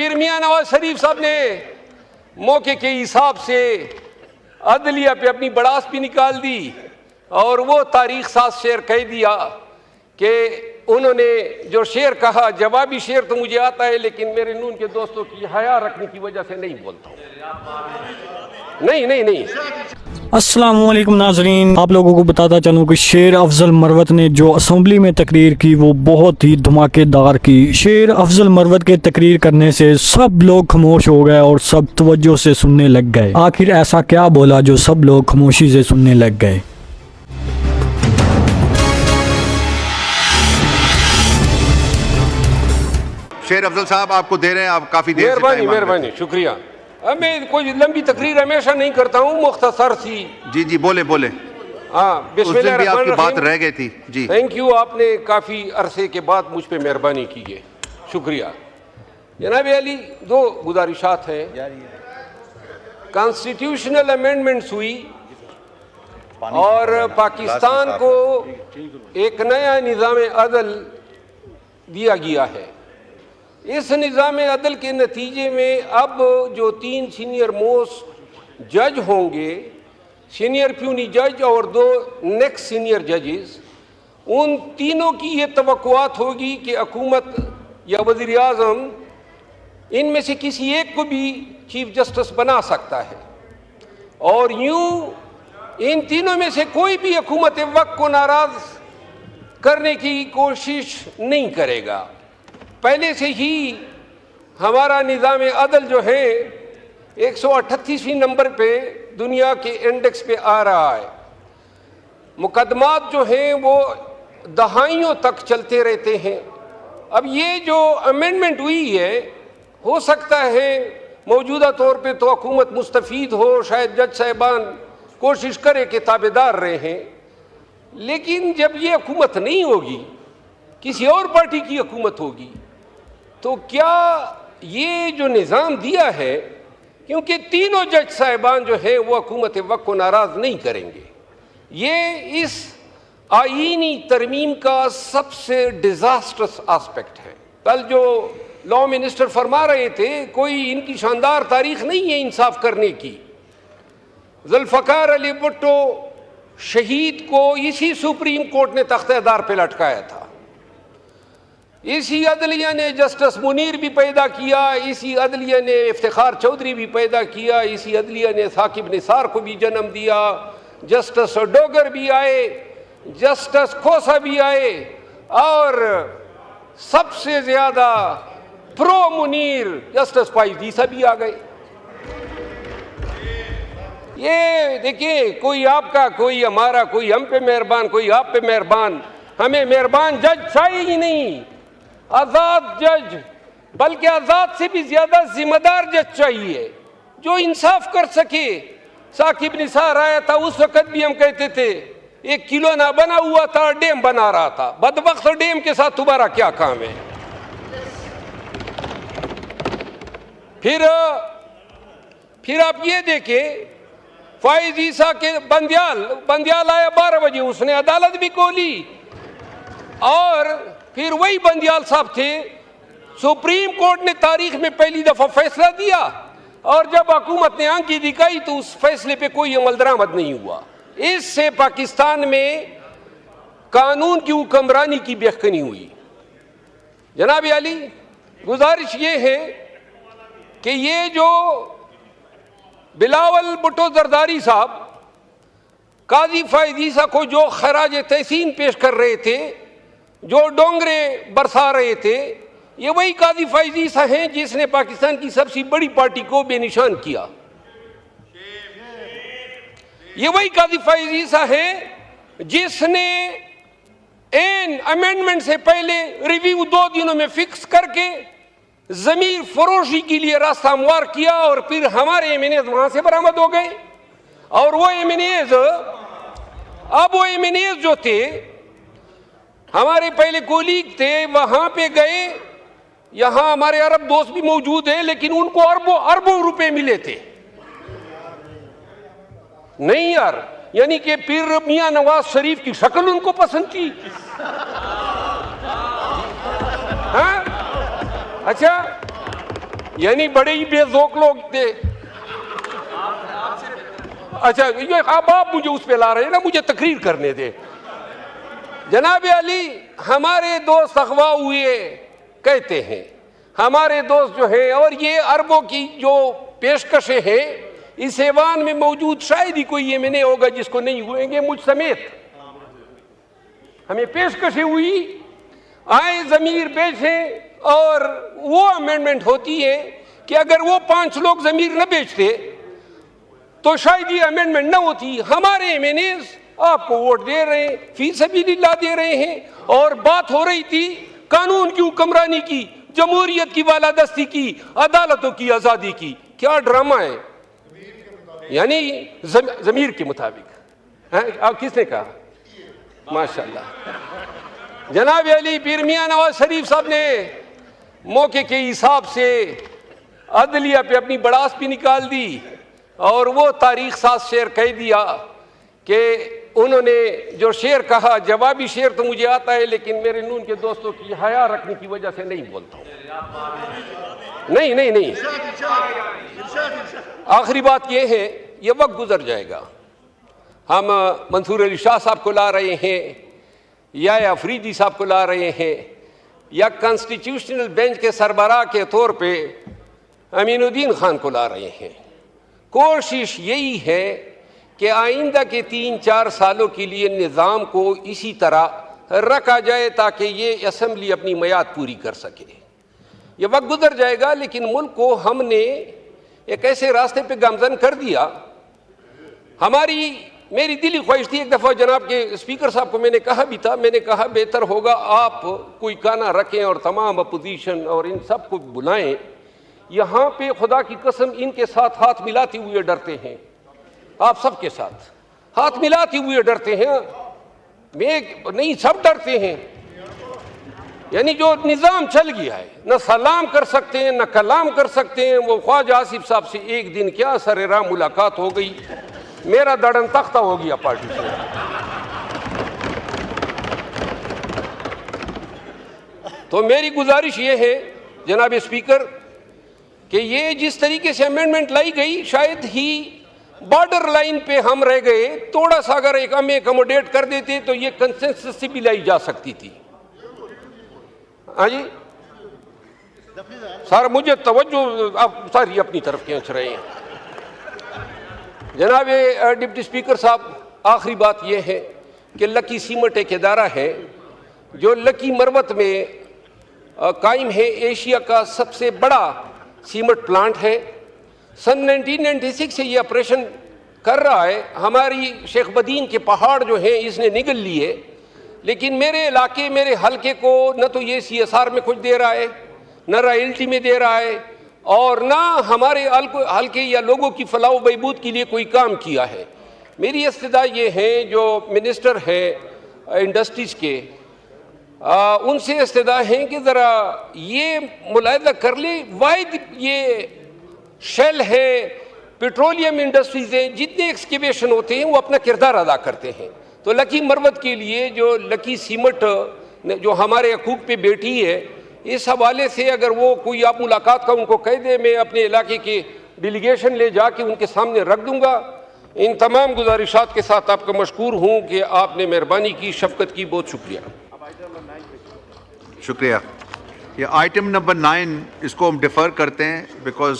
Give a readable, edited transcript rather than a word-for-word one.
फिर मियां नवाज शरीफ साहब ने मौके के हिसाब से अदलिया पे अपनी बड़ास भी निकाल दी और वो तारीख साज शेर कह दिया कि उन्होंने जो शेर कहा, जवाबी शेर तो मुझे आता है लेकिन मेरे नून के दोस्तों की हया रखने की वजह से नहीं बोलता हूँ। नहीं। अस्सलाम वालेकुम नाजरीन, आप लोगों को बताता चलूँ कि शेर अफजल मरवत ने जो असम्बली में तकरीर की वो बहुत ही धमाकेदार की। शेर अफजल मरवत के तकरीर करने से सब लोग खामोश हो गए और सब तवज्जो से सुनने लग गए। आखिर ऐसा क्या बोला जो सब लोग खामोशी से सुनने लग गए? शेर अफजल साहब आपको दे रहे हैं, आप काफी देर से मेहरबानी, शुक्रिया। मैं कोई लंबी तकरीर हमेशा नहीं करता हूँ, मुख्तसर सी। जी बोले हाँ, बिस्मिल्लाह भी आपकी बात रह गई थी जी। थैंक यू, आपने काफ़ी अरसे के बाद मुझ पे मेहरबानी की है, शुक्रिया। जनाब अली, दो गुजारिशात हैं। कॉन्स्टिट्यूशनल अमेंडमेंट्स हुई और पाकिस्तान को एक नया निज़ाम अदल दिया गया है। इस निज़ाम अदल के नतीजे में अब जो 3 सीनियर मोस्ट जज होंगे, सीनियर प्यूनी जज और 2 नेक्स्ट सीनियर जजेस, उन तीनों की ये तवक्कुआत होगी कि हुकूमत या वज़ीर आज़म इनमें से किसी एक को भी चीफ जस्टिस बना सकता है और यूँ इन तीनों में से कोई भी हुकूमत वक्त को नाराज़ करने की कोशिश नहीं करेगा। पहले से ही हमारा निज़ाम अदल जो है 138वें नंबर पे दुनिया के इंडेक्स पे आ रहा है। मुकदमात जो हैं वो दहाइयों तक चलते रहते हैं। अब ये जो अमेंडमेंट हुई है, हो सकता है मौजूदा तौर पे तो हुकूमत मुस्तफ़ीद हो, शायद जज साहिबान कोशिश करे कि ताबेदार रहें, लेकिन जब ये हुकूमत नहीं होगी, किसी और पार्टी की हुकूमत होगी, तो क्या ये जो निज़ाम दिया है, क्योंकि तीनों जज साहिबान जो है वो हुकूमत वक्त को नाराज़ नहीं करेंगे, ये इस आईनी तरमीम का सबसे डिज़ास्टरस एस्पेक्ट है। कल जो लॉ मिनिस्टर फरमा रहे थे, कोई इनकी शानदार तारीख नहीं है इंसाफ करने की। जुल्फ़कार अली भुट्टो शहीद को इसी सुप्रीम कोर्ट ने तख्तेदार पे लटकाया था। इसी अदलिया ने जस्टिस मुनीर भी पैदा किया, इसी अदलिया ने इफ्तिखार चौधरी भी पैदा किया, इसी अदलिया ने साकिब निसार को भी जन्म दिया, जस्टिस डोगर भी आए, जस्टिस खोसा भी आए और सबसे ज़्यादा प्रो मुनीर जस्टिस फाइज़ भी आ गए। ये देखिए, कोई आपका, कोई हमारा, कोई हम पे मेहरबान, कोई आप पे मेहरबान। हमें मेहरबान जज चाहिए ही नहीं, आज़ाद जज, बल्कि आज़ाद से भी ज़्यादा जिम्मेदार जज चाहिए जो इंसाफ कर सके। साकिब निसार आया था, उस वक़्त भी हम कहते थे 1 किलो ना बना हुआ था, डैम बना रहा था। बदबख्त डैम के साथ तुम्हारा क्या काम है? फिर आप ये देखें, फाइज ईसा के बंदियाल आया 12 बजे, उसने अदालत भी खोली और फिर वही बंदियाल साहब थे। सुप्रीम कोर्ट ने तारीख में पहली दफा फैसला दिया और जब हुकूमत ने आंखें दिखाई तो उस फैसले पे कोई अमल दरामद नहीं हुआ। इससे पाकिस्तान में कानून की हुक्मरानी की बेखनी हुई। जनाब अली, गुजारिश ये है कि ये जो बिलावल भुट्टो जरदारी साहब काजी फाइज ईसा को जो खराज तहसीन पेश कर रहे थे, जो डोंगरे बरसा रहे थे, ये वही काजी फाइज ईसा हैं जिसने पाकिस्तान की सबसे बड़ी पार्टी को बेनिशान किया। ये वही काजी फाइज ईसा है जिसने एन अमेंडमेंट से पहले रिव्यू 2 दिनों में फिक्स करके जमीर फरोशी के लिए रास्ता हमवार किया और फिर हमारे एमएनएज वहां से बरामद हो गए। और वो एमएनएज, अब वो एमएनएज जो थे, हमारे पहले कोलीग थे, वहां पे गए। यहां हमारे अरब दोस्त भी मौजूद हैं, लेकिन उनको अरबों रुपए मिले थे। नहीं यार, यानी कि फिर मियां नवाज शरीफ की शक्ल उनको पसंद थी। हाँ, अच्छा, यानी बड़े ही बेजोक लोग थे। अच्छा, ये अब आप मुझे उस पे ला रहे हैं ना, मुझे तकरीर करने दे। जनाब अली, हमारे दोस्त अगवा हुए कहते हैं, हमारे दोस्त जो हैं, और ये अरबों की जो पेशकशें हैं, इस ऐवान में मौजूद शायद ही कोई ये में नहीं होगा जिसको नहीं हुएंगे, मुझ समेत हमें पेशकशें हुई, आए ज़मीर बेचें, और वो अमेंडमेंट होती है कि अगर वो 5 लोग ज़मीर न बेचते तो शायद ये अमेंडमेंट न होती। हमारे एमएनएज आपको वोट दे रहे हैं, फी सबीलिल्लाह दे रहे हैं, और बात हो रही थी कानून की हुक्मरानी की, जमहूरियत की बालादस्ती की, अदालतों की आज़ादी की। क्या ड्रामा है, यानी ज़मीर के मुताबिक। अब किसने कहा? माशाअल्लाह। जनाब अली, पीर मियां नवाज शरीफ साहब ने मौके के हिसाब से अदलिया पे अपनी बड़ास भी निकाल दी, और वो तारीख साज शेर कह दिया कि उन्होंने जो शेर कहा, जवाबी शेर तो मुझे आता है, लेकिन मेरे नून के दोस्तों की हया रखने की वजह से नहीं बोलता हूँ। नहीं, आखिरी बात यह है, ये वक्त गुजर जाएगा। हम मंसूर अली शाह साहब को ला रहे हैं, या अफरीदी साहब को ला रहे हैं, या कॉन्स्टिट्यूशनल बेंच के सरबराह के तौर पे अमीनुद्दीन खान को ला रहे हैं। कोशिश यही है कि आइंदा के 3-4 सालों के लिए निज़ाम को इसी तरह रखा जाए ताकि ये असम्बली अपनी मियाद पूरी कर सके। ये वक्त गुजर जाएगा, लेकिन मुल्क को हमने एक ऐसे रास्ते पे गामजन कर दिया। मेरी दिली ख्वाहिश थी, एक दफ़ा जनाब के स्पीकर साहब को मैंने कहा भी था, मैंने कहा बेहतर होगा आप कोई काना रखें और तमाम अपोजिशन और इन सब को बुलाएं। यहाँ पे खुदा की कसम इनके साथ हाथ मिलाते हुए डरते हैं, आप सबके साथ हाथ मिलाते हुए डरते हैं। मैं नहीं, सब डरते हैं। यानी जो निज़ाम चल गया है, न सलाम कर सकते हैं, न कलाम कर सकते हैं। वो ख्वाजा आसिफ साहब से एक दिन क्या सरेराम मुलाकात हो गई, मेरा दड़न तख्ता हो गया पार्टी से। तो मेरी गुजारिश ये है जनाब स्पीकर कि ये जिस तरीके से अमेंडमेंट लाई गई, शायद ही बॉर्डर लाइन पे हम रह गए। थोड़ा सा अगर एक हम एकोमोडेट कर देते तो ये कंसेंसस से भी लाई जा सकती थी। हाँ जी सर, मुझे तवज्जो आप सारी अपनी तरफ खींच रहे हैं। जनाब डिप्टी स्पीकर साहब, आखिरी बात यह है कि लकी सीमेंट एक इदारा है जो लकी मरवत में कायम है, एशिया का सबसे बड़ा सीमेंट प्लांट है। सन 1996 से ये ऑपरेशन कर रहा है। हमारी शेख बदीन के पहाड़ जो हैं इसने निगल लिए, लेकिन मेरे इलाके, मेरे हलके को न तो ये CSR में कुछ दे रहा है, न रॉयल्टी में दे रहा है, और ना हमारे हल्के या लोगों की फलाह बहबूद के लिए कोई काम किया है। मेरी इस्तदा ये है, जो मिनिस्टर है इंडस्ट्रीज़ के, उनसे इस्तदा है कि ज़रा ये मुलाहिदा कर ले, वाहिद ये शेल है, पेट्रोलियम इंडस्ट्रीज़ हैं, जितने एक्सकेवेशन होते हैं वो अपना किरदार अदा करते हैं। तो लकी मरवत के लिए जो लकी सीमेंट जो हमारे हकूक़ पे बैठी है, इस हवाले से अगर वो कोई आप मुलाकात का उनको कह दे, मैं अपने इलाके की डेलीगेशन ले जाके उनके सामने रख दूंगा। इन तमाम गुजारिशात के साथ आपका मशकूर हूँ कि आपने मेहरबानी की, शफकत की। बहुत शुक्रिया। शुक्रिया। ये आइटम नंबर 9 इसको हम डिफ़र करते हैं बिकॉज